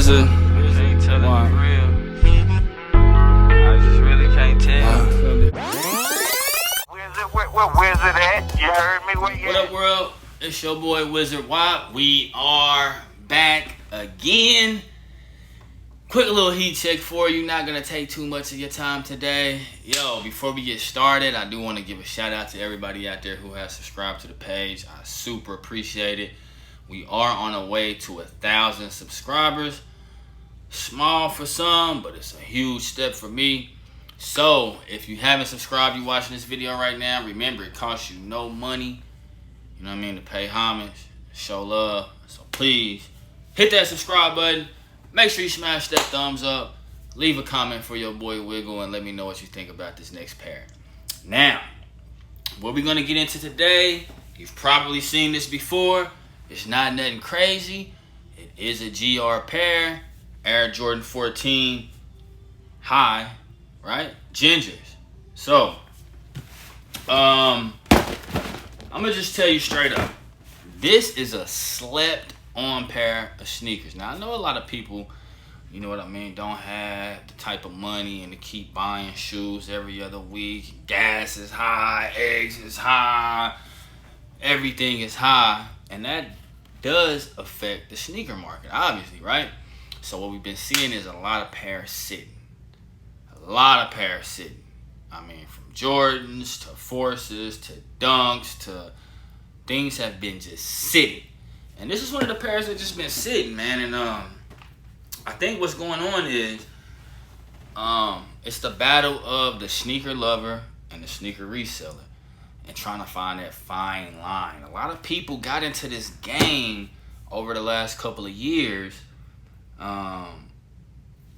Wizard. Ain't telling you real. I just really can't tell. Where Wizard at? You heard me? What up, world? It's your boy Wizard Wop. We are back again. Quick little heat check for you. Not gonna take too much of your time today. Yo, before we get started, I do want to give a shout out to everybody out there who has subscribed to the page. I super appreciate it. We are on our way to 1,000 subscribers. Small for some, but it's a huge step for me. So, if you haven't subscribed, you watching this video right now, remember it costs you no money, you know what I mean, to pay homage, show love. So please, hit that subscribe button. Make sure you smash that thumbs up. Leave a comment for your boy Wiggle and let me know what you think about this next pair. Now, what we're going to get into today, you've probably seen this before. It's not nothing crazy. It is a GR pair, Air Jordan 14 high, right? Gingers. So, I'm gonna just tell you straight up. This is a slept on pair of sneakers. Now, I know a lot of people, you know what I mean, don't have the type of money and to keep buying shoes every other week. Gas is high, eggs is high, everything is high. And that does affect the sneaker market, obviously, right? So what we've been seeing is a lot of pairs sitting. A lot of pairs sitting. I mean, from Jordans to Forces to Dunks to things have been just sitting. And this is one of the pairs that just been sitting, man. And I think what's going on is it's the battle of the sneaker lover and the sneaker reseller, and trying to find that fine line. A lot of people got into this game over the last couple of years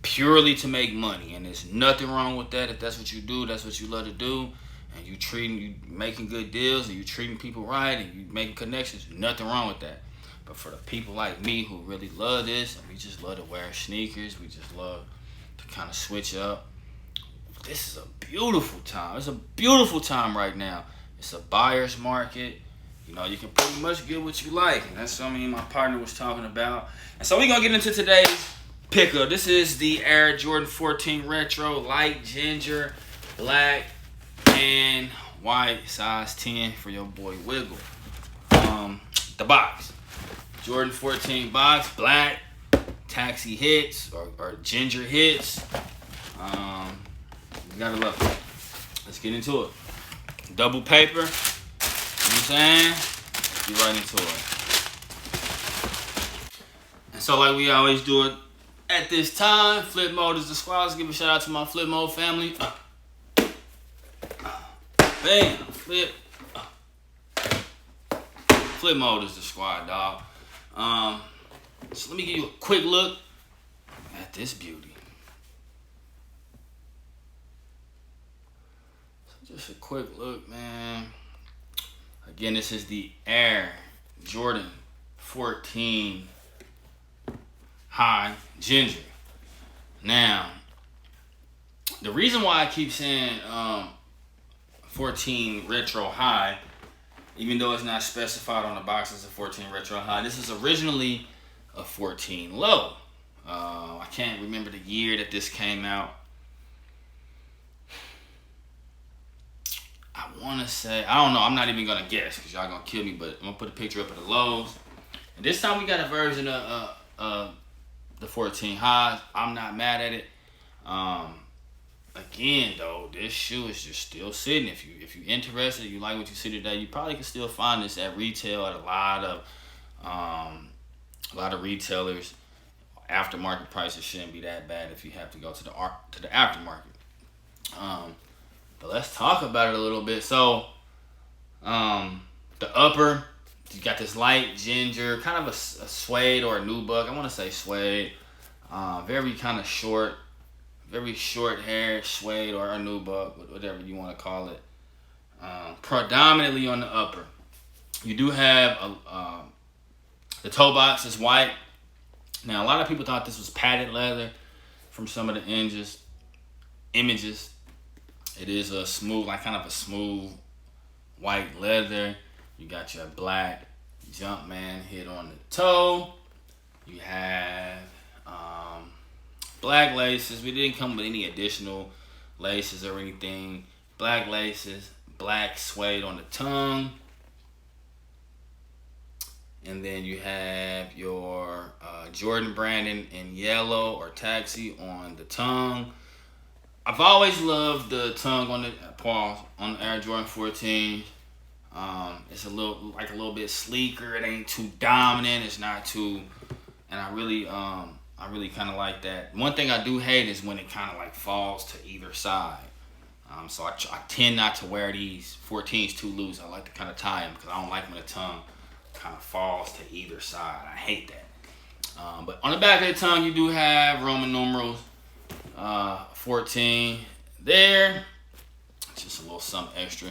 purely to make money, and there's nothing wrong with that. If that's what you do, that's what you love to do, and you making good deals, and you treating people right, and you making connections, nothing wrong with that. But for the people like me who really love this, and we just love to wear sneakers, we just love to kind of switch up, this is a beautiful time. It's a beautiful time right now. It's a buyer's market. You know, you can pretty much get what you like. And that's something me and my partner was talking about. And so we're going to get into today's pickup. This is the Air Jordan 14 Retro, light ginger, black, and white, size 10 for your boy Wiggle. The box. Jordan 14 box, black, taxi hits, or ginger hits. You got to love it. Let's get into it. Double paper, you know what I'm saying? Get right into it. And so like we always do it at this time, flip mode is the squad. Let's give a shout out to my flip mode family. Bam, flip. Flip mode is the squad, dog. So let me give you a quick look at this beauty. Just a quick look, man. Again, this is the Air Jordan 14 high ginger. Now, the reason why I keep saying 14 retro high, even though it's not specified on the box as a 14 retro high, this is originally a 14 low. I can't remember the year that this came out. I want to say, I don't know, I'm not even going to guess because y'all going to kill me, but I'm going to put a picture up of the lows. And this time we got a version of the 14 highs. I'm not mad at it. Again, though, this shoe is just still sitting. If you're interested, you like what you see today, you probably can still find this at retail at a lot of retailers. Aftermarket prices shouldn't be that bad if you have to go to the aftermarket. But let's talk about it a little bit. So, the upper, you got this light ginger, kind of a suede or a nubuck. I want to say suede. Very kind of short, very short hair, suede or a nubuck, whatever you want to call it. Predominantly on the upper. You do have the toe box is white. Now, a lot of people thought this was padded leather from some of the images. It is a smooth, like kind of a smooth white leather. You got your black Jumpman hit on the toe. You have Black laces. We didn't come with any additional laces or anything. Black laces, black suede on the tongue. And then you have your Jordan branding in yellow or taxi on the tongue. I've always loved the tongue on the Air Jordan 14. It's a little bit sleeker. It ain't too dominant. It's not too, and I really kind of like that. One thing I do hate is when it kind of like falls to either side. So I tend not to wear these 14s too loose. I like to kind of tie them because I don't like when the tongue kind of falls to either side. I hate that. But on the back of the tongue, you do have Roman numerals 14 there. Just a little something extra.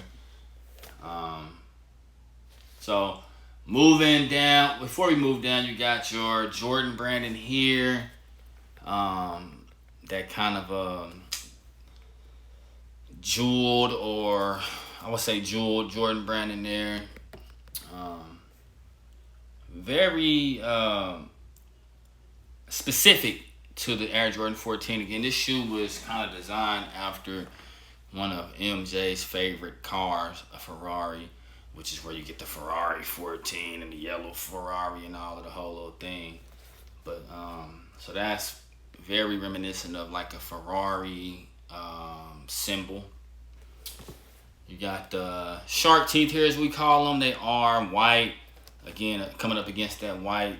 So moving down, before we move down, you got your Jordan branding here. That kind of jeweled, or I would say jeweled Jordan branding there. Very specific to the Air Jordan 14. Again, this shoe was kind of designed after one of MJ's favorite cars, a Ferrari, which is where you get the Ferrari 14 and the yellow Ferrari and all of the whole little thing. But so that's very reminiscent of like a Ferrari symbol. You got the shark teeth here, as we call them. They are white. Again, coming up against that white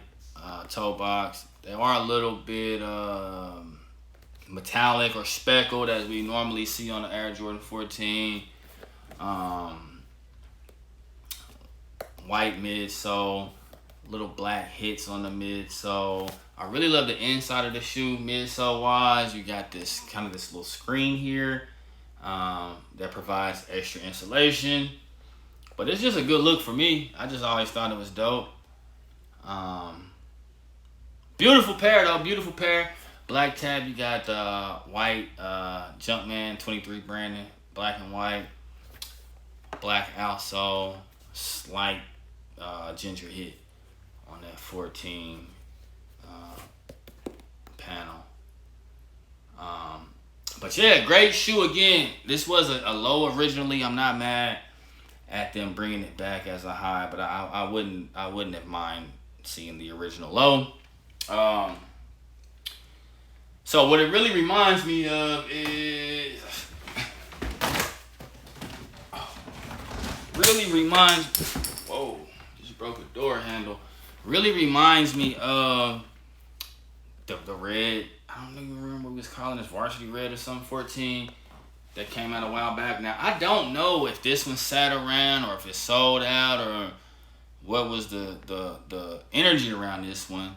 toe box. They are a little bit metallic or speckled, as we normally see on the Air Jordan 14. White midsole, little black hits on the midsole. I really love the inside of the shoe midsole wise. You got this little screen here that provides extra insulation. But it's just a good look for me. I just always thought it was dope. Beautiful pair though, beautiful pair. Black tab, you got the white Jumpman 23 branding, black and white. Black outsole, slight ginger hit on that 14 panel. But yeah, great shoe again. This was a low originally. I'm not mad at them bringing it back as a high, but I wouldn't have mind seeing the original low. So what it really reminds me of is whoa, just broke a door handle. Really reminds me of the red. I don't even remember what we was calling this, varsity red or something, 14 that came out a while back. Now I don't know if this one sat around or if it sold out or what was the energy around this one.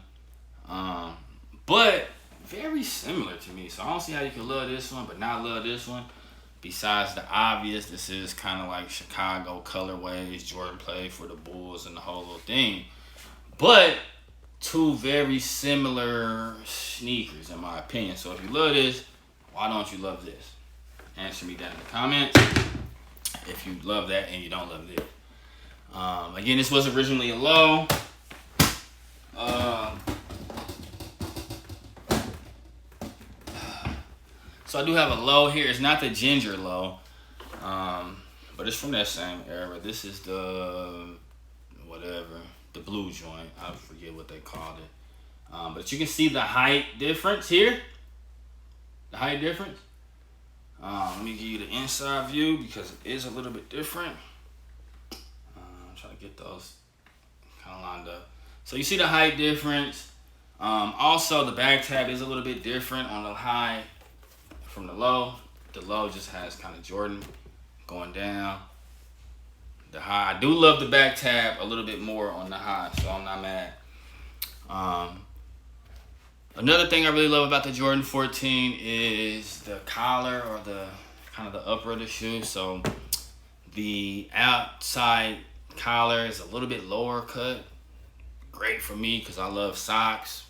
But very similar to me. So I don't see how you can love this one but not love this one. Besides the obvious, this is kind of like Chicago colorways. Jordan played for the Bulls and the whole little thing. But two very similar sneakers in my opinion. So if you love this, why don't you love this? Answer me that in the comments if you love that and you don't love this. Again, this was originally a low. So I do have a low here. It's not the ginger low, but it's from that same era. This is the the blue joint. I forget what they called it. But you can see the height difference here. The height difference. Let me give you the inside view because it is a little bit different. I'm trying to get those kind of lined up. So you see the height difference. Also, the back tab is a little bit different on the high from the low. The low just has kind of Jordan going down. The high, I do love the back tab a little bit more on the high, so I'm not mad. Another thing I really love about the Jordan 14 is the collar, or the kind of the upper of the shoe. So the outside collar is a little bit lower cut. Great for me because I love socks.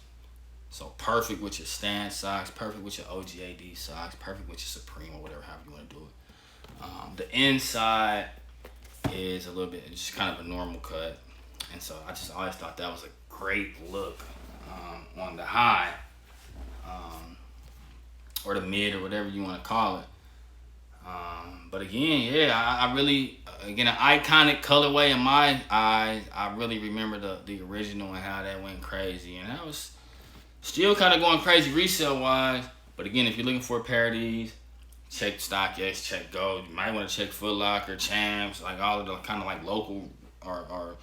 So perfect with your Stan socks, perfect with your OGAD socks, perfect with your Supreme or whatever, however you want to do it. The inside is a little bit just kind of a normal cut. And so I just always thought that was a great look on the high. or the mid, or whatever you want to call it. But again, yeah, I really, again, an iconic colorway in my eyes. I really remember the original and how that went crazy. And that was still kind of going crazy resale-wise. But again, if you're looking for a pair of these, check StockX, check Gold. You might want to check Foot Locker, Champs, like all of the kind of like local or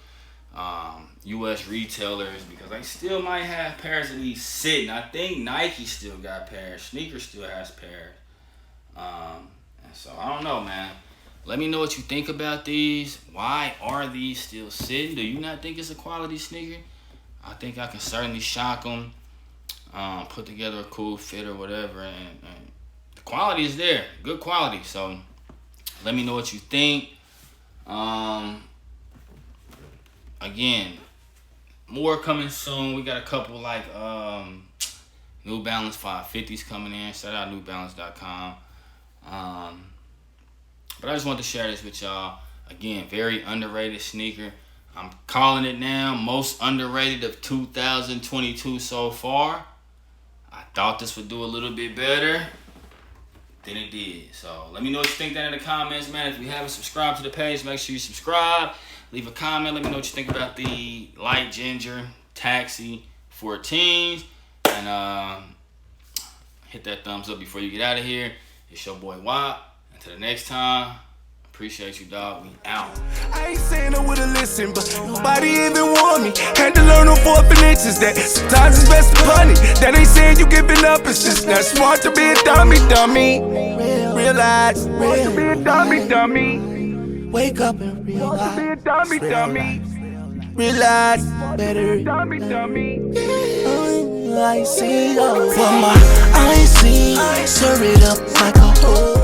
U.S. retailers, because they still might have pairs of these sitting. I think Nike still got pairs. Sneakers still has pairs. So I don't know, man. Let me know what you think about these. Why are these still sitting? Do you not think it's a quality sneaker? I think I can certainly shock them, put together a cool fit or whatever, and the quality is there, good quality. So let me know what you think. Again, more coming soon. We got a couple like New Balance 550s coming in. Shout out newbalance.com. But I just wanted to share this with y'all. Again, very underrated sneaker. I'm calling it now most underrated of 2022 so far. I thought this would do a little bit better than it did. So let me know what you think down in the comments, man. If you haven't subscribed to the page, make sure you subscribe. Leave a comment. Let me know what you think about the light ginger taxi 14s. And hit that thumbs up before you get out of here. It's your boy Wop. Until the next time, appreciate you, dog. We out. I ain't saying I would've listened, but nobody even warned me. Had to learn on 4 inches that sometimes it's best to punish. That ain't saying you giving up, it's just not smart to be a dummy. Realize, smart to be a dummy. Wake up and realize, to be a dummy. Realize, better dummy. I see, for my I see, stir it up like a whole.